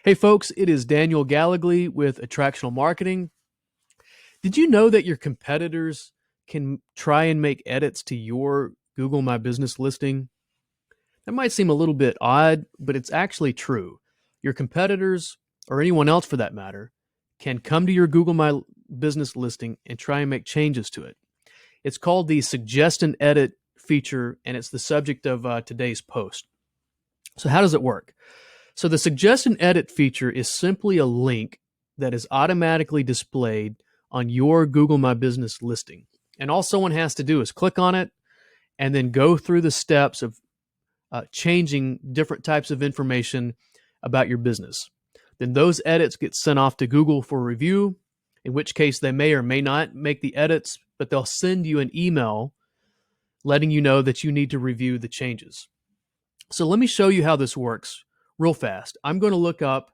Hey folks, it is Daniel Gallagly with Attractional Marketing. Did you know that your competitors can try and make edits to your Google My Business listing? That might seem a little bit odd, but it's actually true. Your competitors, or anyone else for that matter, can come to your Google My Business listing and try and make changes to it. It's called the Suggest and Edit feature, and it's the subject of today's post. So, how does it work? So the Suggest and Edit feature is simply a link that is automatically displayed on your Google My Business listing. And all someone has to do is click on it and then go through the steps of changing different types of information about your business. Then those edits get sent off to Google for review, in which case they may or may not make the edits, but they'll send you an email letting you know that you need to review the changes. So let me show you how this works real fast. I'm going to look up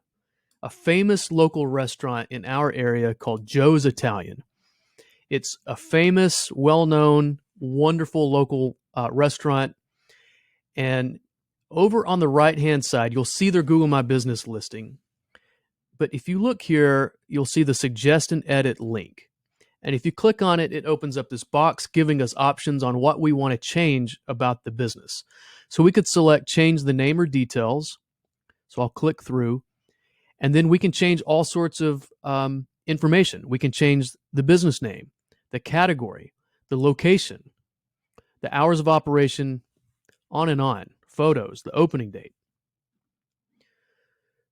a famous local restaurant in our area called Joe's Italian. It's a famous, well-known, wonderful local restaurant. And over on the right-hand side, you'll see their Google My Business listing. But if you look here, you'll see the Suggest and Edit link. And if you click on it, it opens up this box giving us options on what we want to change about the business. So we could select change the name or details. So I'll click through, and then we can change all sorts of information. We can change the business name, the category, the location, the hours of operation, on and on, photos, the opening date.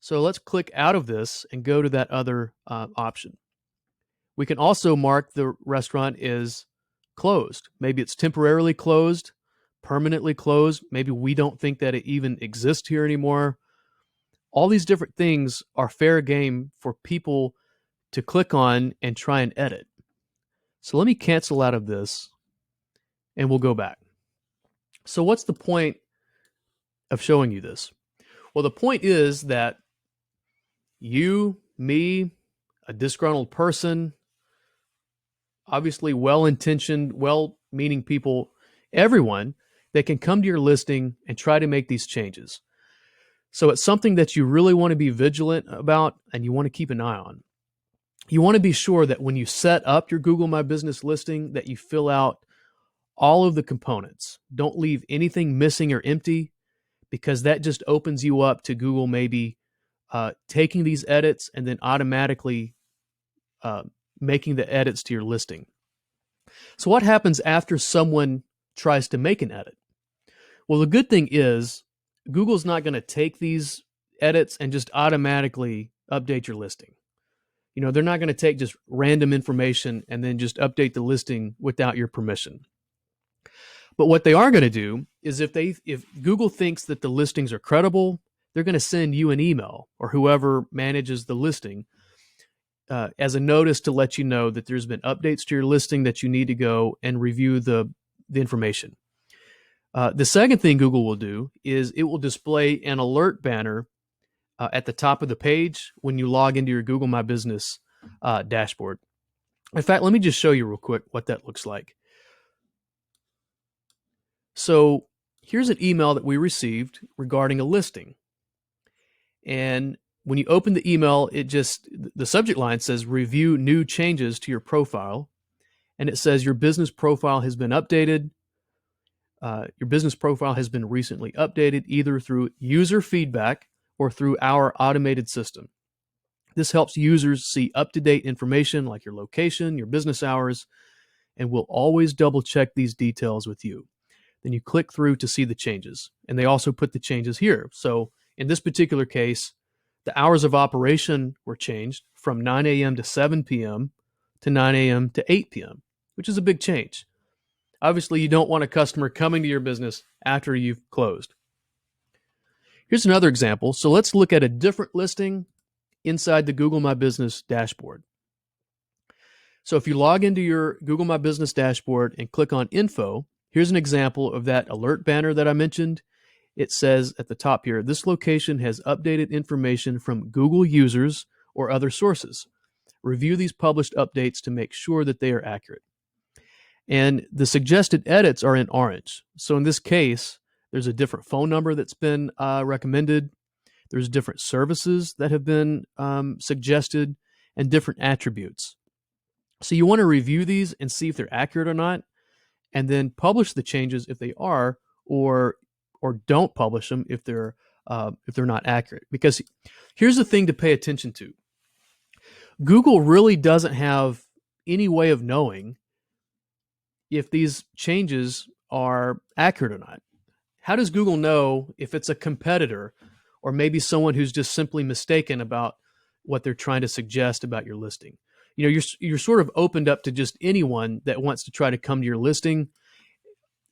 So let's click out of this and go to that other option. We can also mark the restaurant as closed. Maybe it's temporarily closed, permanently closed. Maybe we don't think that it even exists here anymore. All these different things are fair game for people to click on and try and edit. So let me cancel out of this and we'll go back. So what's the point of showing you this? Well, the point is that you, me, a disgruntled person, obviously well-intentioned, well-meaning people, everyone, they can come to your listing and try to make these changes. So it's something that you really want to be vigilant about and you want to keep an eye on. You want to be sure that when you set up your Google My Business listing that you fill out all of the components. Don't leave anything missing or empty, because that just opens you up to Google maybe taking these edits and then automatically making the edits to your listing. So what happens after someone tries to make an edit? Well, the good thing is Google's not going to take these edits and just automatically update your listing. You know, they're not going to take just random information and then just update the listing without your permission. But what they are going to do is if Google thinks that the listings are credible, they're going to send you an email, or whoever manages the listing, as a notice to let you know that there's been updates to your listing, that you need to go and review the information. The second thing Google will do is it will display an alert banner at the top of the page when you log into your Google My Business dashboard. In fact, let me just show you real quick what that looks like. So here's an email that we received regarding a listing. And when you open the email, the subject line says review new changes to your profile. And it says your business profile has been updated. Your business profile has been recently updated either through user feedback or through our automated system. This helps users see up-to-date information like your location, your business hours, and we'll always double check these details with you. Then you click through to see the changes. And they also put the changes here. So in this particular case, the hours of operation were changed from 9 a.m. to 7 p.m. to 9 a.m. to 8 p.m., which is a big change. Obviously, you don't want a customer coming to your business after you've closed. Here's another example. So let's look at a different listing inside the Google My Business dashboard. So if you log into your Google My Business dashboard and click on Info, here's an example of that alert banner that I mentioned. It says at the top here, this location has updated information from Google users or other sources. Review these published updates to make sure that they are accurate. And the suggested edits are in orange. So in this case, there's a different phone number that's been recommended. There's different services that have been suggested and different attributes. So you want to review these and see if they're accurate or not, and then publish the changes if they are, or don't publish them if they're not accurate. Because here's the thing to pay attention to: Google really doesn't have any way of knowing if these changes are accurate or not. How does Google know if it's a competitor or maybe someone who's just simply mistaken about what they're trying to suggest about your listing? You know, you're sort of opened up to just anyone that wants to try to come to your listing.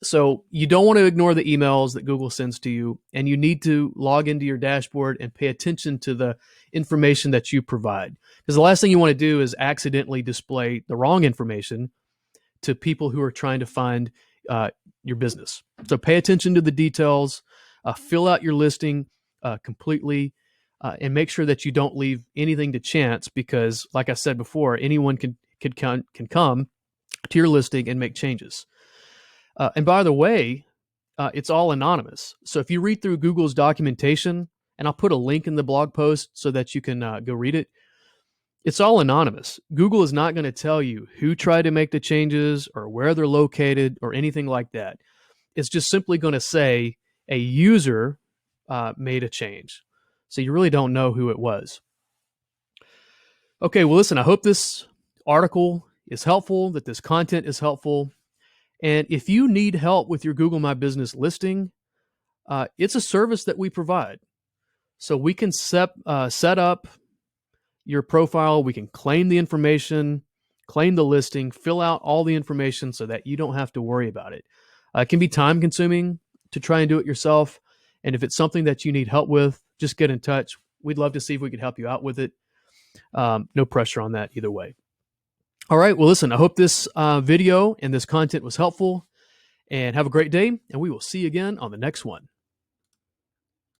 So you don't want to ignore the emails that Google sends to you, and you need to log into your dashboard and pay attention to the information that you provide. Because the last thing you want to do is accidentally display the wrong information to people who are trying to find your business. So pay attention to the details, fill out your listing completely, and make sure that you don't leave anything to chance, because like I said before, anyone can come to your listing and make changes. And by the way, it's all anonymous. So if you read through Google's documentation, and I'll put a link in the blog post so that you can go read it, it's all anonymous. Google is not going to tell you who tried to make the changes or where they're located or anything like that. It's just simply going to say a user made a change. So you really don't know who it was. Okay, well, listen, I hope this article is helpful, that this content is helpful. And if you need help with your Google My Business listing, it's a service that we provide. So we can set up your profile, we can claim the information, claim the listing, fill out all the information so that you don't have to worry about it. It can be time consuming to try and do it yourself. And if it's something that you need help with, just get in touch. We'd love to see if we could help you out with it. No pressure on that either way. All right. Well, listen, I hope this video and this content was helpful, and have a great day. And we will see you again on the next one.